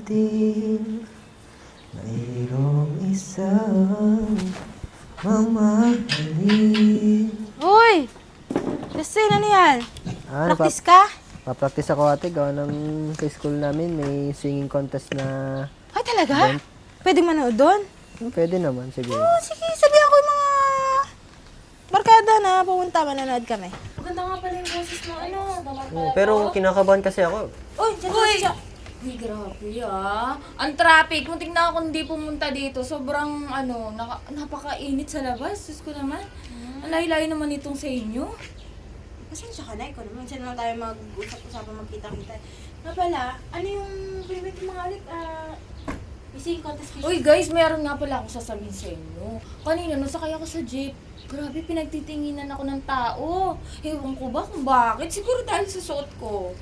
atin mayroong isang mamahalin. Uy! Justin, ano yan? Practice ka? Papractice ako ate, gawa ng sa school namin may singing contest na Ay, talaga? Pwede manood doon? pwede naman, sige. Oh, sige, sabihan ko yung mga barkada na pumunta, manonood kami. Maganda nga pala yung boses mo, ano? Pero kinakabahan kasi ako. Uy, dyan Uy! siya. Uy, grabe ah. Ang traffic. Kung tingnan ako hindi pumunta dito, sobrang napakainit sa labas. Sus ko naman. Ang layo-layo naman itong sa inyo. Pasensya ka na, ikaw naman. Minsan lang tayo mag-usap-usapan, magkita-kita. Nga pala, ano yung pinimit mga ulit? Missing contest fishing. Uy guys, meron nga pala akong sasabihin sa inyo. Kanina, nung sakay ako sa jeep, grabe, pinagtitinginan ako ng tao. Ewan ko ba kung bakit? Siguro dahil sa suot ko.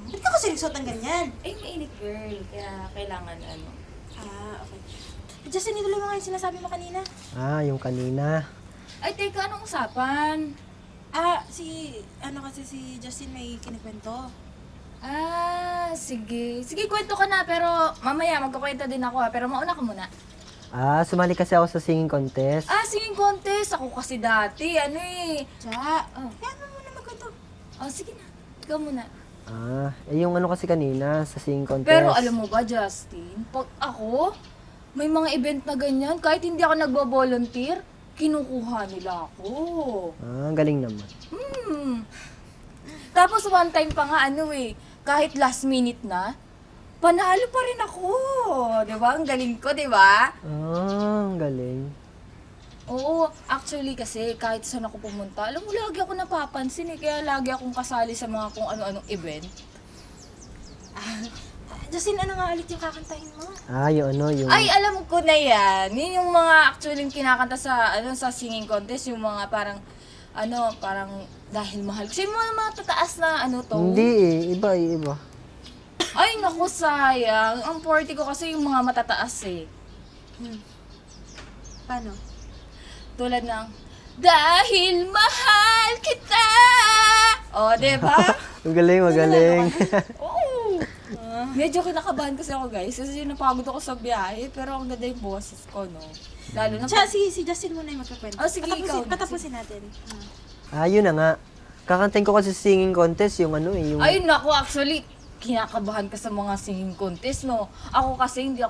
Ba't ka kasi nagsuot ng ganyan? Ay, mainit girl. Kaya kailangan Okay. Justin, ituloy mo nga yung sinasabi mo kanina. Yung kanina. Ay, teka, anong usapan? Kasi si Justin may kinikwento. Sige. Sige, kwento ka na, pero mamaya magkukwento din ako ha. Pero mauna ka muna. Sumali kasi ako sa singing contest. Singing contest. Ako kasi dati, Kaya mo muna magkwento. Sige na. Ikaw muna. Yung ano kasi kanina sa singing contest. Pero alam mo ba, Justin, pag ako, may mga event na ganyan, kahit hindi ako nagbo-volunteer, kinukuha nila ako. Ang galing naman. Tapos one time pa nga, kahit last minute na, panalo pa rin ako. Di ba? Ang galing ko, di ba? Ang galing. Oo, actually kasi kahit saan ako pumunta, alam mo, lagi ako napapansin kaya lagi akong kasali sa mga kung ano-anong event. Justin, ano nga ulit yung kakantahin mo? Yung... Ay, alam ko na yan. Yun yung mga actually kinakanta sa sa singing contest, yung mga parang dahil mahal. Kasi yung mga tataas na tone. Hindi iba. Ay, naku, sayang. Ang forte ko kasi yung mga matataas Paano? Tulad ng, dahil mahal kita! Diba? Magaling. Oo. Medyo kinakabahan kasi ako, guys. Kasi napagod ako sa biyahe. Pero ang ganda yung boses ko, no? Lalo na... Si Justin muna yung magkakwento. Sige, ikaw. Patapusin natin. Yun na nga. Kakantahin ko kasi sa singing contest yung yung... Ay, naku, actually, kinakabahan ka sa mga singing contest, no? Ako kasi hindi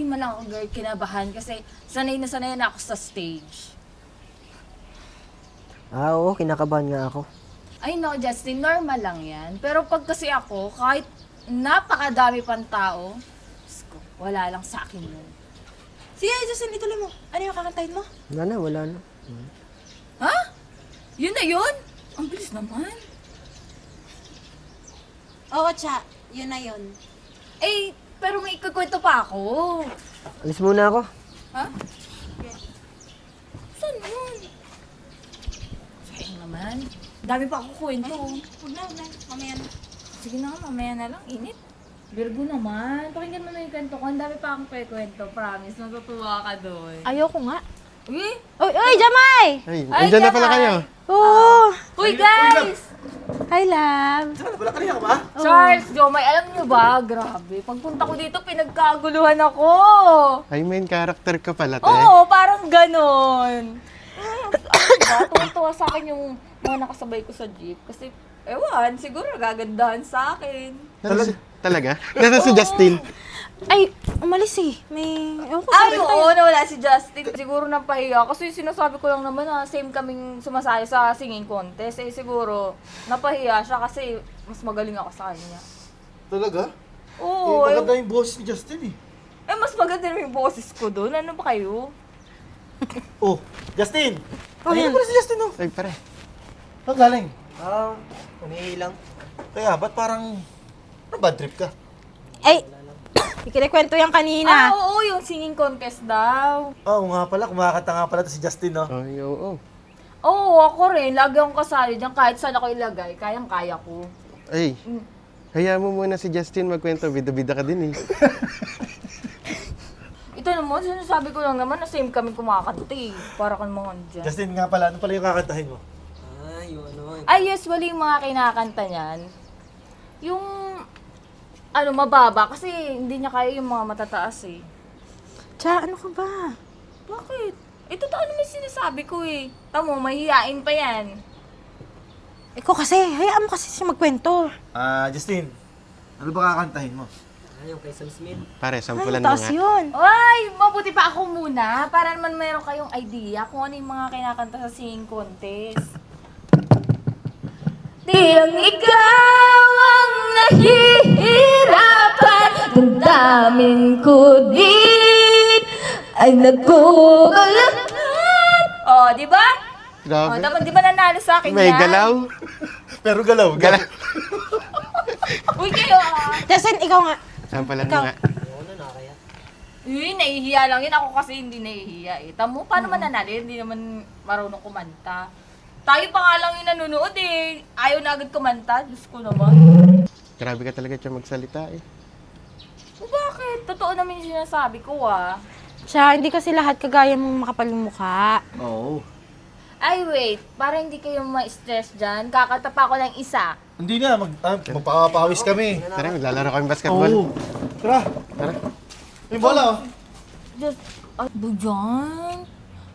man lang ako girl kinabahan kasi sanay na ako sa stage. Oo, kinakabahan nga ako. Ay no, Justin, normal lang yan. Pero pag kasi ako, kahit napakadami pang tao, Diyos ko, wala lang sa akin yun. Sige, Justin, ituloy mo. Ano yung kakantahin mo? Wala na. Ha? Yun na yun? Ang bilis naman. Oo, Cha. Yun na yun. Pero may ikukwento pa ako. Alis muna ako. Ha? Saan yun? Sayang naman. Dami pa ako kwento. Huwag na. Mamaya na. Sige na nga, mamaya na lang. Init. Virgo naman. Pakinggan mo na yung kwento ko. Ang dami pa akong kwento. Promise, natutuwa ka doon. Ayoko nga. Uy! Uy, Jamay! Ay, Ay, andyan na pala Jamay! kayo. Oo! Uy, guys! Hi, love! Wala kanina ka ba? Charles, Jomay, alam niyo ba? Grabe. Pagpunta ko dito, pinagkaguluhan ako. Ay, main character ka pala, te. Oo, parang ganon. Tuwa sa akin yung mga nakasabay ko sa jeep. Kasi, ewan, siguro gagandahan sa akin. Talaga? Nasaan si Justin? Ay, umalis eh. Ewan ko, Ay, sabi ko oo, nawala si Justin. Siguro napahiya. Kasi sinasabi ko lang naman na same kaming sumasaya sa singing contest. Siguro, napahiya siya kasi mas magaling ako sa kanya. Talaga? Oo. Maganda yung boses ni Justin Mas maganda naman yung boses ko doon. Ano ba kayo? Oh, Justin! Ayun pala si Justin, oh. Ay, pare. Saan galing? Umihilang. Kaya, ba't parang bad trip ka? Ay, ikinikwento yan kanina. Oo, yung singing contest daw. Oo nga pala, kumakanta nga pala to si Justin, no? Ay, oo. Oo, ako rin. Lagi akong kasali dyan. Kahit saan ako ilagay, kayang-kaya ko. Ay, hayaan mo muna si Justin magkwento. Bida-bida ka din, Ito naman, sinasabi ko lang naman na same kami kumakanta eh. Para kang mga andyan. Justin nga pala, ano pala yung kakantahin mo? Yung Ay, usually yung mga kinakanta niyan, yung mababa kasi hindi niya kaya yung mga matataas eh. Cha, ano ka ba? Bakit? Totoo naman yung sinasabi ko eh. Tamo, mahihiyain pa yan. Ikaw kasi, hayaan mo kasi siya magkwento. Justin, ano ba kakantahin mo? Yung kay Sam Smith. Pare, Ay, sampulan mo taas nga. yun. Ay, mabuti pa ako muna para naman mayroon kayong idea kung ano yung mga kinakanta sa singing contest. Tiyang ikaw ang nahihirapan, damdamin ko din ay naguguluhan. Oh, di ba? Oh, Grabe. di ba nanalo sa akin May yan? galaw. Pero galaw. Galaw. Uy, kayo ah. Justin, ikaw nga. Sampulan mo Ikaw. nga. Nahihiya lang yun. Ako kasi hindi nahihiya eh. Tamo, paano man nanalo? Hindi naman marunong kumanta. Tayo pa nga lang yung nanonood eh. Ayaw na agad kumanta. Diyos ko naman. Grabe ka talaga siya magsalita eh. O bakit? Totoo naman yung sinasabi ko ah. Cha, hindi kasi lahat kagaya mong makapal yung mukha. Oo. Ay wait, para hindi kayo ma-stress dyan, kakanta pa ako ng isa. Hindi na, magpapawis kami. Tara, maglalaro kami basketball. Oo. Tara. Tara. May bola oh. Just, ay, Bujan?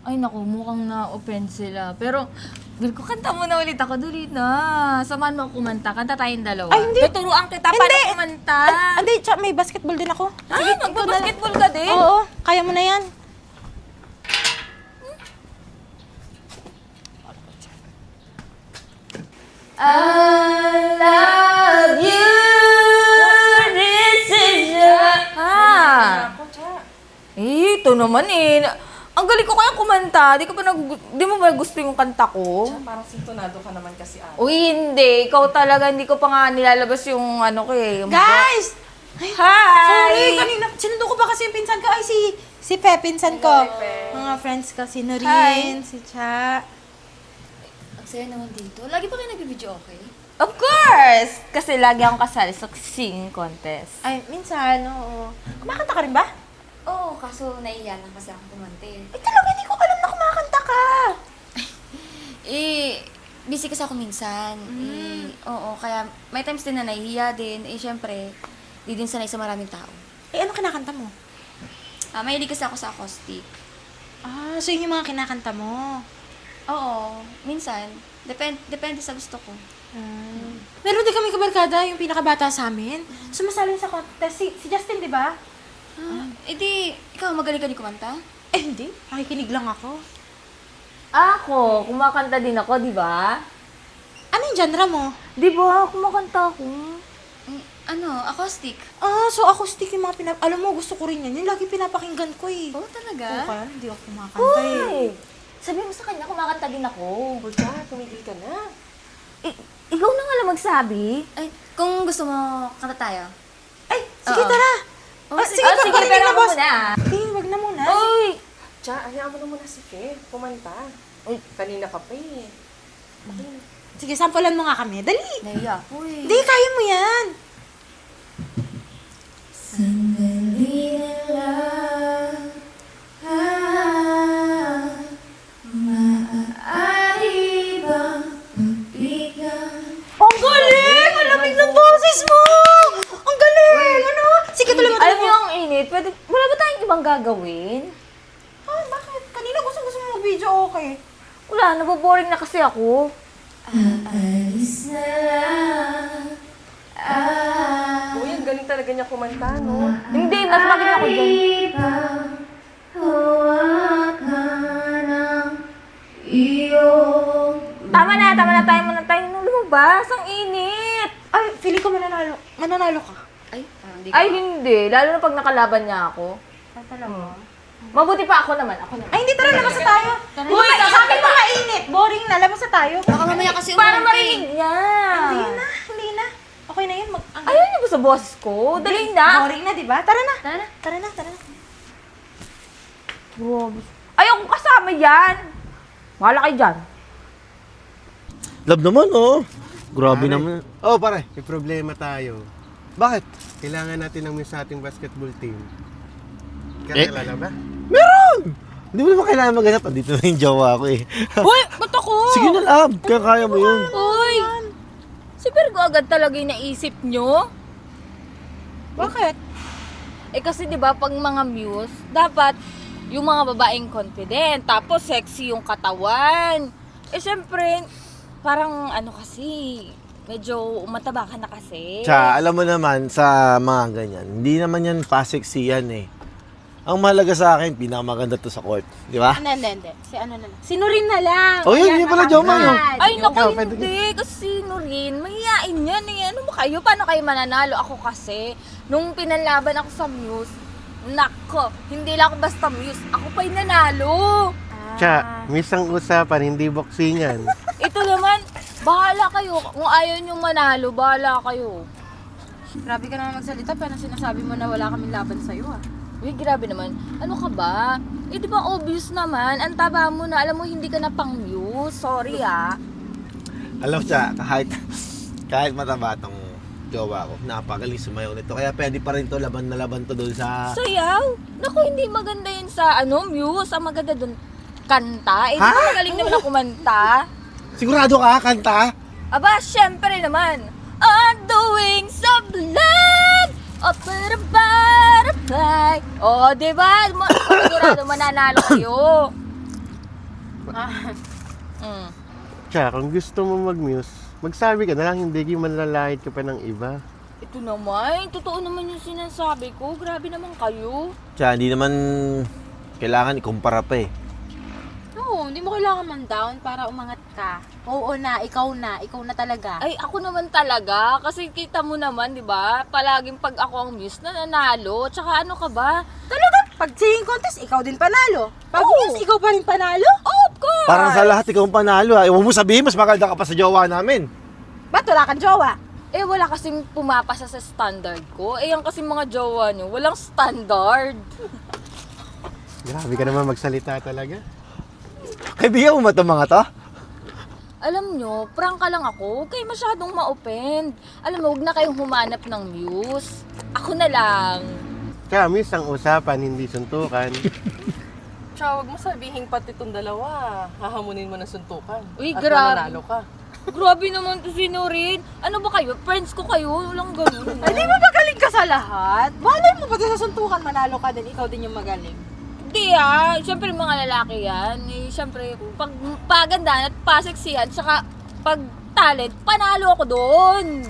Ay naku, mukhang na-offend sila. Pero, Virgo, kanta mo na ulit ako. Dali na. Samahan mo ako kumanta. Kanta tayong dalawa. Ay, hindi. Tuturuan kita paano kumanta. Hindi, Cha, may basketball din ako. Ay, magbabasketball ka din? Oo, kaya mo na yan. I love you. This is ito naman eh. Ang galing ko kaya kumanta. Di mo ba gusto yung kanta ko? Parang sintonado ka naman kasi Uy, hindi. Ikaw talaga, hindi ko pa nga nilalabas yung ano ko eh. Yung Guys! Hi! Sorry, kanina, sinundo ko pa kasi yung pinsan ko. Ay, si Pe, pinsan ko. Mga friends ko, si Noreen, si Cha. Ang saya naman dito. Lagi pa kayo nag-video okay? Of course! Kasi lagi akong kasali sa singing contest. Ay, minsan, oo. Kumakanta ka rin ba? Oo, kaso naiiya lang kasi ako kumante. Ay, talaga, hindi ko alam na kumakanta ka. Busy kasi ako minsan. Oo, kaya may times din na nahihiya din. Syempre, di din sanay sa maraming tao. Eh, ano kinakanta mo? Mahilig kasi ako sa acoustic. Ah, so yun yung mga kinakanta mo. Oo, minsan. Depende sa gusto ko. Meron din kami kabarkada, yung pinakabata sa amin. Sumasali sa contest, si Justin, di ba? Ikaw magaling ka din kumanta? Eh, hindi. Nakikinig lang ako. Ako, kumakanta din ako, di ba? Ano yung genre mo? Di ba? Kumakanta ako. Acoustic? Ah, so acoustic yung mga Alam mo, gusto ko rin yan. Yung lagi pinapakinggan ko eh. Oo, talaga? Kaya hindi ako kumakanta eh. Uy! Sabi mo sa kanya, kumakanta din ako. Bulta, tumigil ka na. Ikaw na nga lang magsabi. Ay, kung gusto mo, kanta tayo. Ay, sige, Oo. tara. Sige, sige, pero na, ako boss. muna. Hindi, wag na muna. Uy! Cha, hayaan mo na muna si Fe. Kumanta. Uy, kanina ka pa eh. Sige, sampulan mo nga kami. Dali. Nahiya ako eh. Hindi, kaya mo yan. Ang galing! Ang lamig ng boses mo! Ang galing! Ano? Sige, tuloy mo. Alam niyo ang init, wala ba tayong ibang gagawin? Ah, bakit? Kanina gusto mo mag-video, okay. Wala, naboboring na kasi ako. Uy, ang galing talaga niya kumanta, no? Hindi, mas magaling ako dyan. Tama na tayo muna tayo nung lumabas. Ang init. Ay, feeling ko mananalo. Mananalo ka. Ay, parang hindi Ay, hindi. Lalo na pag nakalaban niya ako. Ay, talaga. Mabuti pa ako naman. Ay, hindi, tara, labas na tayo. Uy, sabi mo mainit. Boring na, labas na tayo. Baka mamaya kasi Para umuwi. marinig niya. Hindi na. Okay na yun. Ayaw niyo ba sa boses ko? Dali na. Boring na, di ba? Tara na. Tara na. Tara na. Ayaw ko kasama yan. Mahala kayo dyan. Love naman oh. Grabe Pare. naman. Oh, pare. May problema tayo. Bakit? Kailangan natin ng sa ating basketball team. Eh? Kakilala ba? Meron! Hindi mo naman kailangan maghanap. Andito na yung jowa ko eh. Uy, ba't ako? Sige na, love. Kaya mo yun. Uy! Si Virgo agad talaga yung naisip nyo. Bakit? Eh kasi 'di ba pag mga muse, dapat yung mga babaeng confident, tapos sexy yung katawan. Eh syempre, parang ano kasi, medyo mataba ka na kasi. Tsaka, alam mo naman, sa mga ganyan, hindi naman yan pa-sexy yan eh. Ang mahalaga sa akin, pinakamaganda to sa court. Di ba? Hindi. Si ano na lang. Sinurin na lang. Oh, yun, Ayan, yun pala, Joma, yun. Ay, naku, Ikaw, pwede hindi. Kasi sino rin, mahihain yan eh. Ano mo kayo? Paano kayo mananalo? Ako kasi, nung pinalaban ako sa Muse, nako, hindi lang ako basta Muse. Ako pa yung nanalo. Tsa, miss ang usapan, hindi boxingan. Ito naman, bahala kayo. Kung ayaw niyong manalo, bahala kayo. Grabe ka naman magsalita, pero sinasabi mo na wala kaming laban sa'yo ah. Uy, grabe naman. Ano ka ba? Eh, di ba obvious naman? Ang taba mo na. Alam mo, hindi ka na pang Muse. Sorry ah. Alam mo siya, kahit mataba tong jowa ko, napagaling sumayaw nito. Kaya pwede pa rin to, laban na laban to doon sa... Sayaw? Naku, hindi maganda yun sa Muse. Ang maganda dun, kanta. Eh, di Ha? ba magaling naman ako kumanta? Sigurado ka, kanta? Aba, syempre naman. On the wings of love, butterfly. Oh, di ba? Sigurado mananalo kayo. Mm. Tsa, kung gusto mo mag-muse, magsabi ka na lang, hindi kayo manlalait ka pa ng iba. Ito naman, totoo naman yung sinasabi ko. Grabe naman kayo. Tsaka, hindi naman kailangan ikumpara pa eh. Oo, hindi mo kailangan man down para umangat ka. Oo na, ikaw na talaga. Ay, ako naman talaga. Kasi kita mo naman, di ba? Palaging pag ako ang Muse, nananalo. Tsaka ano ka ba? Talaga? Pag singing contest, ikaw din panalo. Pag Oo. news, ikaw pa rin panalo? Of course! Parang sa lahat ikaw ang panalo ha. Huwag mo sabihin, mas maganda ka pa sa jowa namin. Ba't wala kang jowa? Eh, wala kasing pumapasa sa standard ko. Eh, yung kasing mga jowa nyo, walang standard. Grabe ka naman magsalita talaga. Kaibigan mo ba itong mga to? Alam nyo, prangka lang ako. Huwag kayo masyadong ma-offend. Alam mo, huwag na kayong humanap ng Muse. Ako na lang. Tsa, miss ang usapan, hindi suntukan. Tsaka, wag mo sabihin pati itong dalawa. Hahamunin mo ng suntukan. Uy, At grabe. mananalo ka. Grabe naman to si Norin. Ano ba kayo? Friends ko kayo? Walang ganun. Ay, di ba magaling ka sa lahat? Malay mo pati sa suntukan, manalo ka din. Ikaw din yung magaling. Hindi siyempre mga lalaki yan. Eh, siyempre, pag pagandaan at paseksihan, tsaka pag talent, panalo ako doon.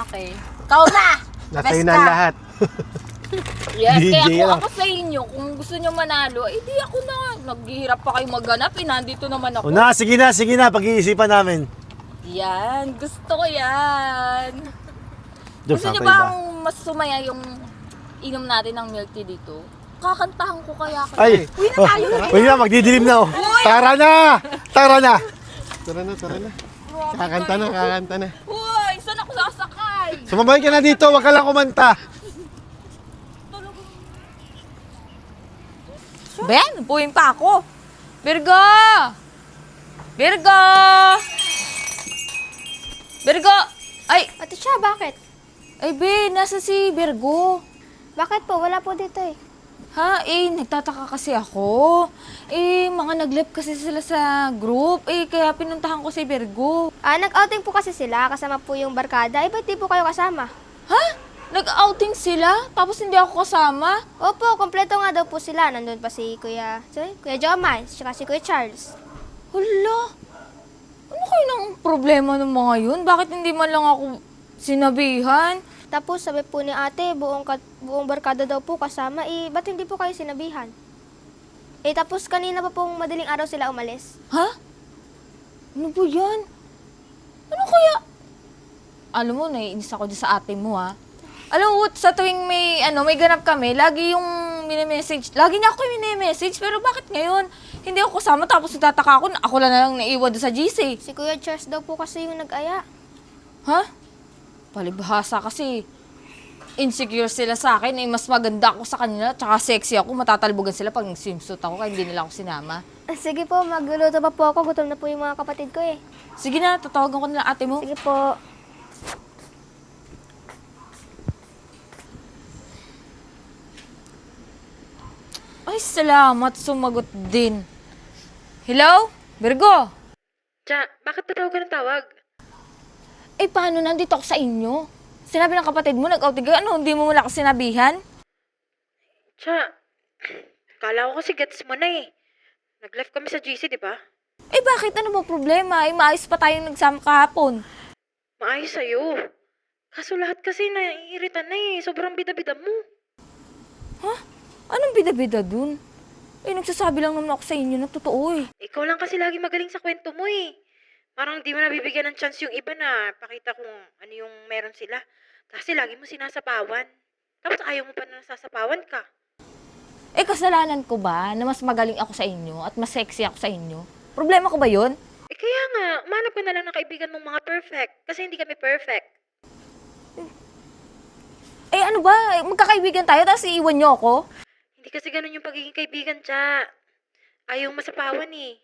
Okay. Ikaw na! Nasa Best na ang ka. lahat. Yes, DJ kaya kung lang. ako sa inyo, kung gusto nyo manalo, eh di ako na. Naghihirap pa kayo maghanap, eh, nandito naman ako. O na, sige na, pag-iisipan namin. Yan, gusto ko yan. Diyos, Gusto nyo saan ba kayo ang mas sumaya yung inom natin ng milk tea dito? Kakantahan ko kaya kayo. Ay! Uwi na tayo. Uy na, magdidilim na oh. Tara na! Tara na! Tara na. Kakanta na. Uy, saan ako sasakay? Sumabay ka na dito, wag ka lang kumanta. Ben, buhin pa ako. Virgo! Virgo! Virgo! Ay, Ate siya, bakit? ay Ben, nasa si Virgo? Bakit po? Wala po dito eh. Ha? Eh, nagtataka kasi ako. Eh, mga nag-left kasi sila sa group. Eh, kaya pinuntahan ko si Virgo. Nag-outing po kasi sila, kasama po yung barkada. Ba't di po kayo kasama? Ha? Nag-outing sila? Tapos hindi ako kasama? Opo, kompleto nga daw po sila. Nandun pa si Kuya Jomar, saka si Kuya Charles. Hala, ano kayo ng problema ng mga yun? Bakit hindi man lang ako sinabihan? Tapos sabi po ni ate, buong barkada daw po kasama. Ba't hindi po kayo sinabihan? Tapos kanina pa pong madaling araw sila umalis. Ha? Ano po yan? Ano kaya? Alam mo, naiinis ako dyan sa ate mo, ha? Alam mo, sa tuwing may ganap kami, lagi yung mini-message. Lagi niya ako yung mini-message, pero bakit ngayon? Hindi ako kasama, tapos natataka ako na lang naiwan doon sa GC. Si Kuya Charles daw po kasi yung nag-aya. Ha? Palibhasa kasi. Insecure sila sa akin, mas maganda ako sa kanila, tsaka sexy ako, matatalbogan sila pag swimsuit ako, kaya hindi nila ako sinama. Sige po, magluluto pa po ako. Gutom na po yung mga kapatid ko eh. Sige na, tatawagan ko na lang ate mo. Sige po. Ay, salamat, sumagot din. Hello? Virgo? Tsa, bakit tatawag ka ng tawag? Eh, paano nandito ako sa inyo? Sinabi ng kapatid mo, nag-outing ka, ano, hindi mo wala ako sinabihan? Tsa, kala ko kasi gets mo na eh. Nag-live kami sa GC, di ba? Eh bakit? Ano ba problema? Eh maayos pa tayong nagsama kahapon. Maayos sa'yo. Kaso lahat kasi naiirita na eh. Sobrang bida-bida mo. Anong bida-bida dun? Eh nagsasabi lang naman ako sa inyo na totoo eh. Ikaw lang kasi lagi magaling sa kwento mo eh. Parang di mo nabibigyan ng chance yung iba na pakita kung ano yung meron sila. Kasi lagi mo sinasapawan. Tapos ayaw mo pa na nasasapawan ka. Eh kasalanan ko ba na mas magaling ako sa inyo at mas sexy ako sa inyo? Problema ko ba yun? Eh kaya nga, umanap ka na lang ng kaibigan mong mga perfect. Kasi hindi kami perfect. Eh ano ba? Eh, magkakaibigan tayo tapos iiwan niyo ako? Hindi kasi ganun yung pagiging kaibigan, Tsa. Ayaw masapawan eh.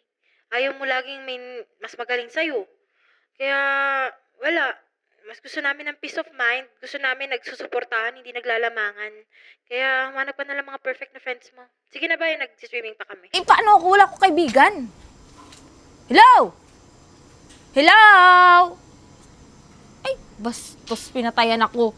Ayaw mo laging may mas magaling sa'yo. Kaya, wala. Mas gusto namin ng peace of mind. Gusto namin nagsusuportahan, hindi naglalamangan. Kaya, humanap ka na lang mga perfect na friends mo. Sige na ba, nagsiswimming pa kami. Eh paano ako? Wala ko kaibigan. Hello? Hello? Ay, bastos pinatayan ako.